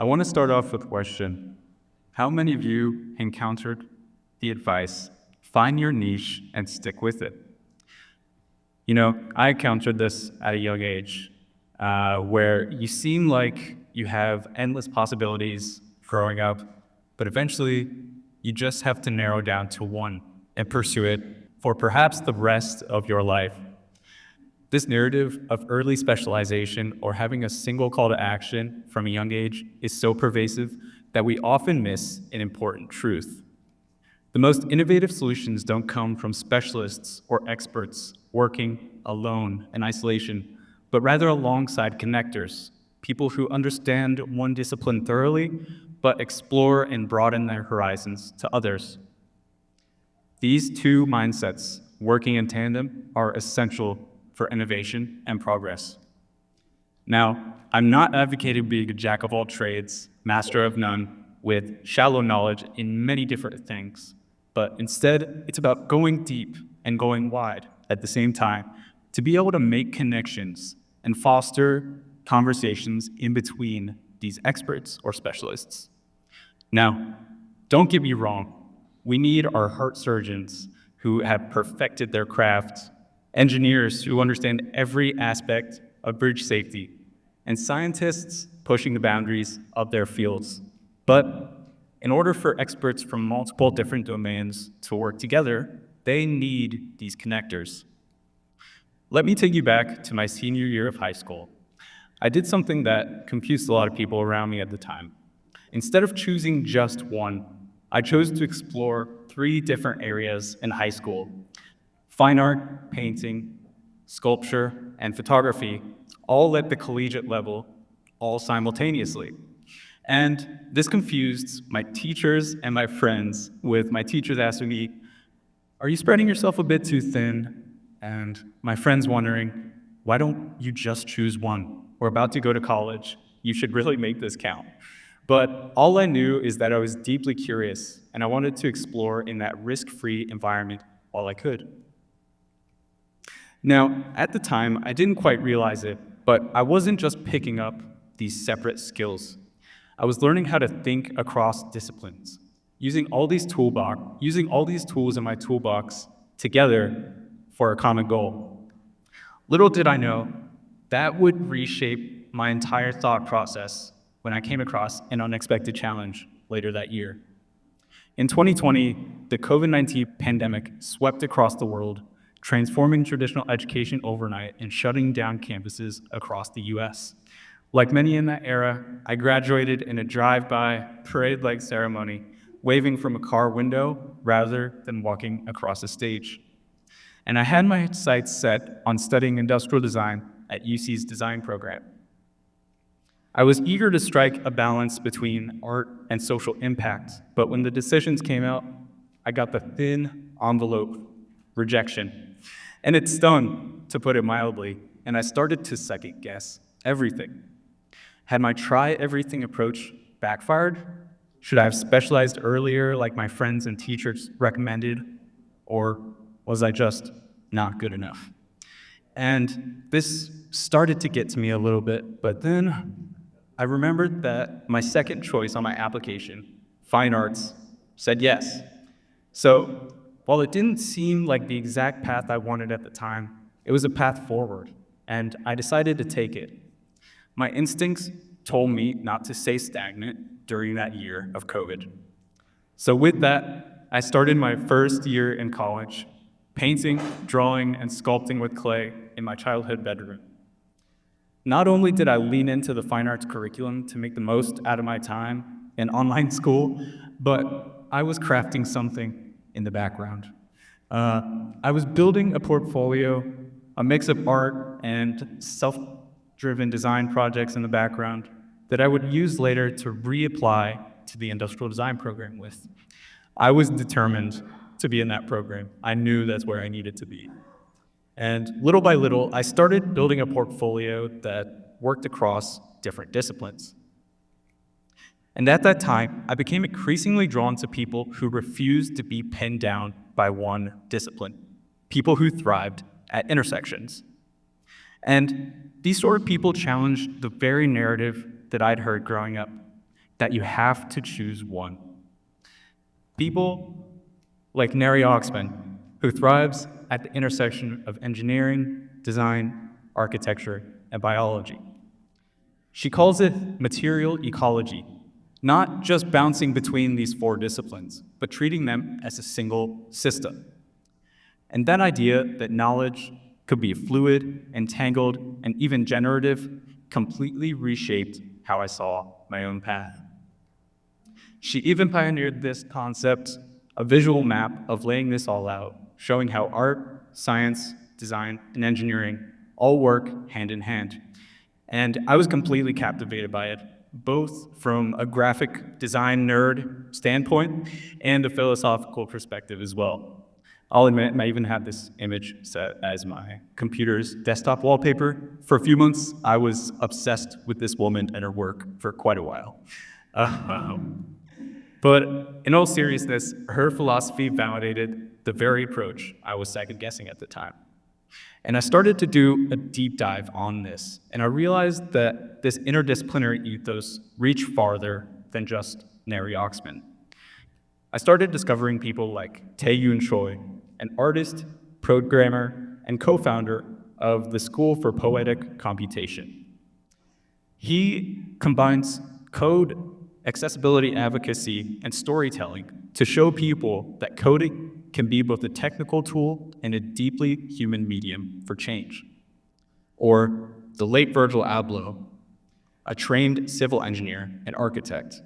I want to start off with a question. How many of you encountered the advice, find your niche and stick with it? You know, I encountered this at a young age, where you seem like you have endless possibilities growing up, but eventually you just have to narrow down to one and pursue it for perhaps the rest of your life. This narrative of early specialization or having a single call to action from a young age is so pervasive that we often miss an important truth. The most innovative solutions don't come from specialists or experts working alone in isolation, but rather alongside connectors, people who understand one discipline thoroughly, but explore and broaden their horizons to others. These two mindsets, working in tandem, are essential for innovation and progress. Now, I'm not advocating being a jack of all trades, master of none, with shallow knowledge in many different things, but instead, it's about going deep and going wide at the same time to be able to make connections and foster conversations in between these experts or specialists. Now, don't get me wrong, we need our heart surgeons who have perfected their craft, engineers who understand every aspect of bridge safety, and scientists pushing the boundaries of their fields. But in order for experts from multiple different domains to work together, they need these connectors. Let me take you back to my senior year of high school. I did something that confused a lot of people around me at the time. Instead of choosing just one, I chose to explore 3 different areas in high school: fine art, painting, sculpture, and photography, all at the collegiate level, all simultaneously. And this confused my teachers and my friends, with my teachers asking me, "Are you spreading yourself a bit too thin?" And my friends wondering, "Why don't you just choose one? We're about to go to college. You should really make this count." But all I knew is that I was deeply curious, and I wanted to explore in that risk-free environment while I could. Now, at the time, I didn't quite realize it, but I wasn't just picking up these separate skills. I was learning how to think across disciplines, using all these tools in my toolbox together for a common goal. Little did I know, that would reshape my entire thought process when I came across an unexpected challenge later that year. In 2020, the COVID-19 pandemic swept across the world, transforming traditional education overnight and shutting down campuses across the US. Like many in that era, I graduated in a drive-by, parade-like ceremony, waving from a car window rather than walking across a stage. And I had my sights set on studying industrial design at UC's design program. I was eager to strike a balance between art and social impact, but when the decisions came out, I got the thin envelope rejection. And it stung, to put it mildly, and I started to second guess everything. Had my try everything approach backfired? Should I have specialized earlier like my friends and teachers recommended? Or was I just not good enough? And this started to get to me a little bit, but then I remembered that my second choice on my application, fine arts, said yes. So while it didn't seem like the exact path I wanted at the time, it was a path forward, and I decided to take it. My instincts told me not to stay stagnant during that year of COVID. So with that, I started my first year in college, painting, drawing, and sculpting with clay in my childhood bedroom. Not only did I lean into the fine arts curriculum to make the most out of my time in online school, but I was crafting something in the background. I was building a portfolio, a mix of art and self-driven design projects in the background that I would use later to reapply to the industrial design program with. I was determined to be in that program. I knew that's where I needed to be. And little by little, I started building a portfolio that worked across different disciplines. And at that time, I became increasingly drawn to people who refused to be pinned down by one discipline, people who thrived at intersections. And these sort of people challenged the very narrative that I'd heard growing up. that you have to choose one. People like Neri Oxman, who thrives at the intersection of engineering, design, architecture, and biology. She calls it material ecology, not just bouncing between these four disciplines, but treating them as a single system. And that idea that knowledge could be fluid, entangled, and even generative completely reshaped how I saw my own path. She even pioneered this concept, a visual map of laying this all out, showing how art, science, design, and engineering all work hand in hand. And I was completely captivated by it, both from a graphic design nerd standpoint and a philosophical perspective as well. I'll admit, I even had this image set as my computer's desktop wallpaper. For a few months, I was obsessed with this woman and her work for quite a while. But in all seriousness, her philosophy validated the very approach I was second-guessing at the time. And I started to do a deep dive on this, and I realized that this interdisciplinary ethos reached farther than just Neri Oxman. I started discovering people like Tae-Yoon Choi, an artist, programmer, and co-founder of the School for Poetic Computation. He combines code, accessibility advocacy, and storytelling to show people that coding can be both a technical tool and a deeply human medium for change. Or the late Virgil Abloh, a trained civil engineer and architect.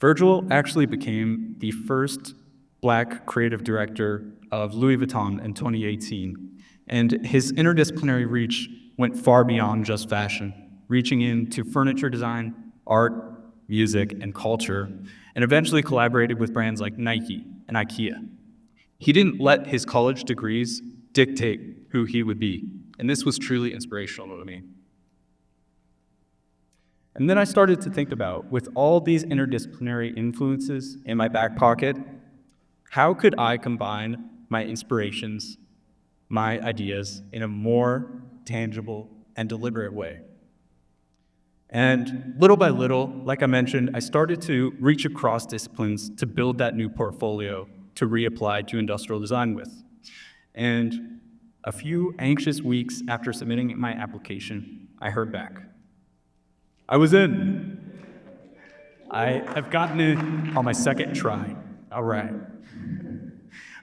Virgil actually became the first Black creative director of Louis Vuitton in 2018, and his interdisciplinary reach went far beyond just fashion, reaching into furniture design, art, music, and culture, and eventually collaborated with brands like Nike and IKEA. He didn't let his college degrees dictate who he would be, and this was truly inspirational to me. And then I started to think about, with all these interdisciplinary influences in my back pocket, how could I combine my inspirations, my ideas, in a more tangible and deliberate way? And little by little, like I mentioned, I started to reach across disciplines to build that new portfolio to reapply to industrial design with. And a few anxious weeks after submitting my application, I heard back. I was in. I have gotten it on my second try. All right.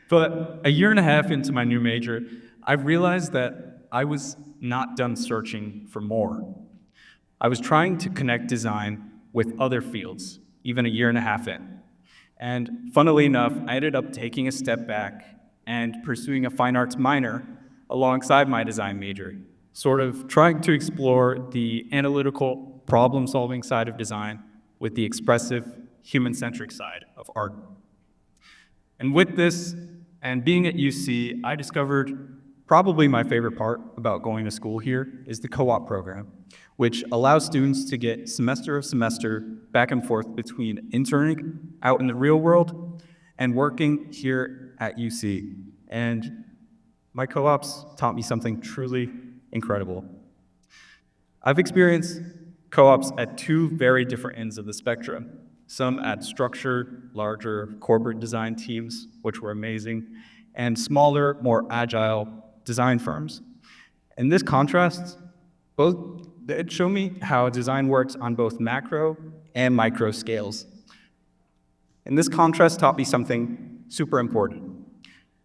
But a year and a half into my new major, I realized that I was not done searching for more. I was trying to connect design with other fields, even a year and a half in. And funnily enough, I ended up taking a step back and pursuing a fine arts minor alongside my design major, sort of trying to explore the analytical, problem-solving side of design with the expressive, human-centric side of art. And with this, and being at UC, I discovered probably my favorite part about going to school here is the co-op program, which allows students to get semester to semester back and forth between interning out in the real world and working here at UC. And my co-ops taught me something truly incredible. I've experienced co-ops at two very different ends of the spectrum. Some at structured, larger corporate design teams, which were amazing, and smaller, more agile design firms. And this contrast, it showed me how design works on both macro and micro scales. And this contrast taught me something super important.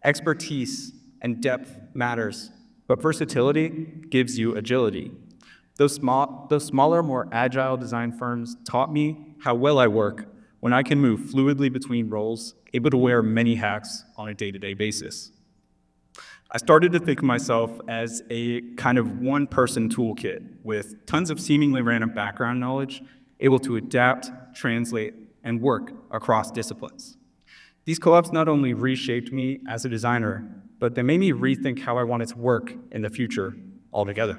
Expertise and depth matters, but versatility gives you agility. Those smaller, more agile design firms taught me how well I work when I can move fluidly between roles, able to wear many hats on a day-to-day basis. I started to think of myself as a kind of one-person toolkit with tons of seemingly random background knowledge, able to adapt, translate, and work across disciplines. These co-ops not only reshaped me as a designer, but they made me rethink how I wanted to work in the future altogether.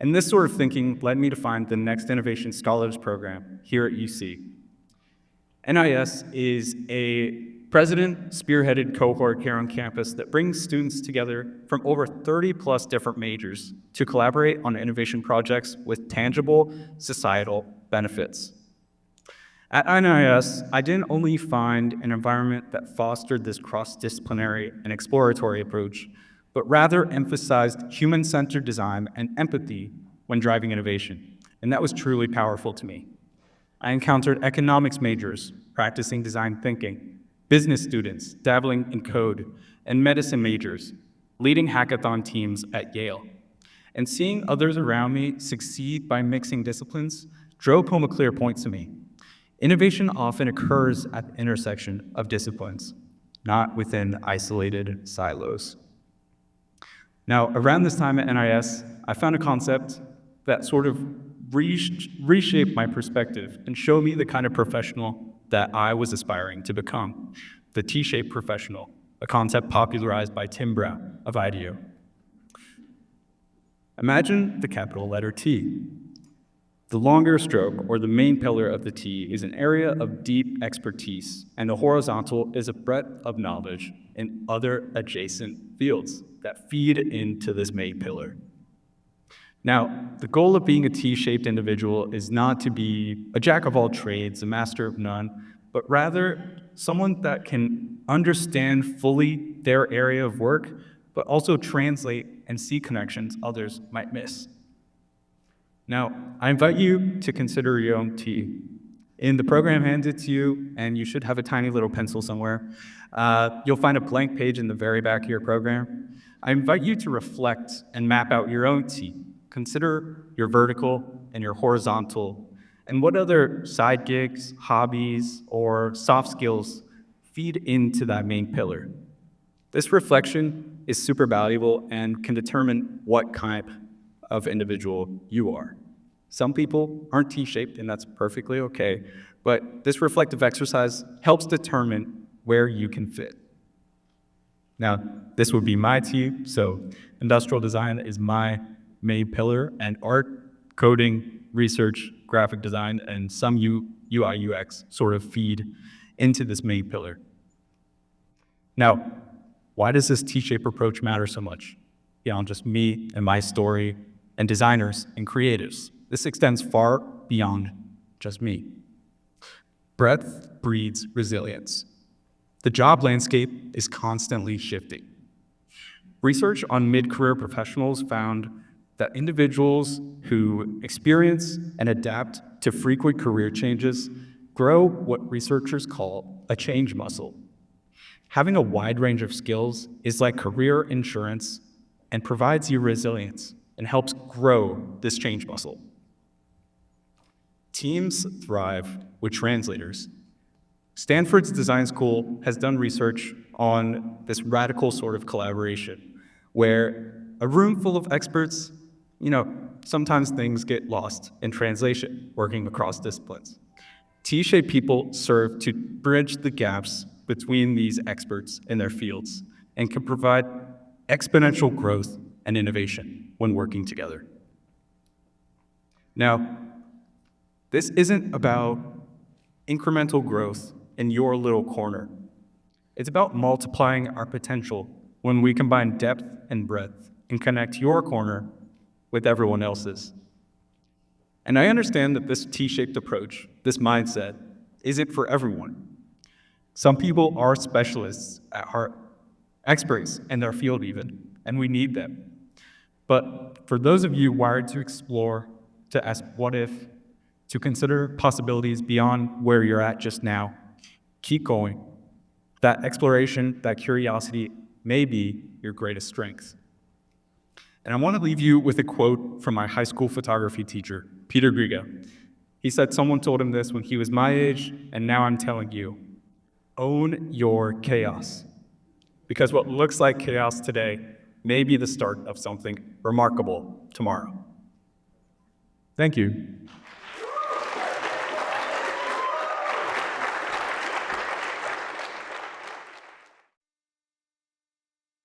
And this sort of thinking led me to find the Next Innovation Scholars Program here at UC. NIS is a President spearheaded cohort here on campus that brings students together from over 30 plus different majors to collaborate on innovation projects with tangible societal benefits. At NIS, I didn't only find an environment that fostered this cross-disciplinary and exploratory approach, but rather emphasized human-centered design and empathy when driving innovation, and that was truly powerful to me. I encountered economics majors practicing design thinking, business students dabbling in code, and medicine majors leading hackathon teams at Yale. And seeing others around me succeed by mixing disciplines drove home a clear point to me. Innovation often occurs at the intersection of disciplines, not within isolated silos. Now, around this time at NIS, I found a concept that sort of reshaped my perspective and showed me the kind of professional that I was aspiring to become, the T-shaped professional, a concept popularized by Tim Brown of IDEO. Imagine the capital letter T. The longer stroke, or the main pillar of the T, is an area of deep expertise, and the horizontal is a breadth of knowledge in other adjacent fields that feed into this main pillar. Now, the goal of being a T-shaped individual is not to be a jack of all trades, a master of none, but rather someone that can understand fully their area of work, but also translate and see connections others might miss. Now, I invite you to consider your own T. In the program handed to you, and you should have a tiny little pencil somewhere, you'll find a blank page in the very back of your program. I invite you to reflect and map out your own T. Consider your vertical and your horizontal, and what other side gigs, hobbies, or soft skills feed into that main pillar. This reflection is super valuable and can determine what kind of individual you are. Some people aren't T-shaped, and that's perfectly okay, but this reflective exercise helps determine where you can fit. Now, this would be my T, so industrial design is my main pillar, and art, coding, research, graphic design, and some UI UX sort of feed into this main pillar. Now, why does this T-shaped approach matter so much beyond just me and my story and designers and creatives? This extends far beyond just me. Breadth breeds resilience. The job landscape is constantly shifting. Research on mid-career professionals found that individuals who experience and adapt to frequent career changes grow what researchers call a change muscle. Having a wide range of skills is like career insurance and provides you resilience and helps grow this change muscle. Teams thrive with translators. Stanford's design school has done research on this radical sort of collaboration where a room full of experts, sometimes things get lost in translation, working across disciplines. T-shaped people serve to bridge the gaps between these experts in their fields and can provide exponential growth and innovation when working together. Now, this isn't about incremental growth in your little corner. It's about multiplying our potential when we combine depth and breadth and connect your corner with everyone else's. And I understand that this T-shaped approach, this mindset, isn't for everyone. Some people are specialists at heart, experts in their field even, and we need them. But for those of you wired to explore, to ask what if, to consider possibilities beyond where you're at just now, keep going. That exploration, that curiosity may be your greatest strength. And I want to leave you with a quote from my high school photography teacher, Peter Griga. He said someone told him this when he was my age, and now I'm telling you, own your chaos. Because what looks like chaos today may be the start of something remarkable tomorrow. Thank you.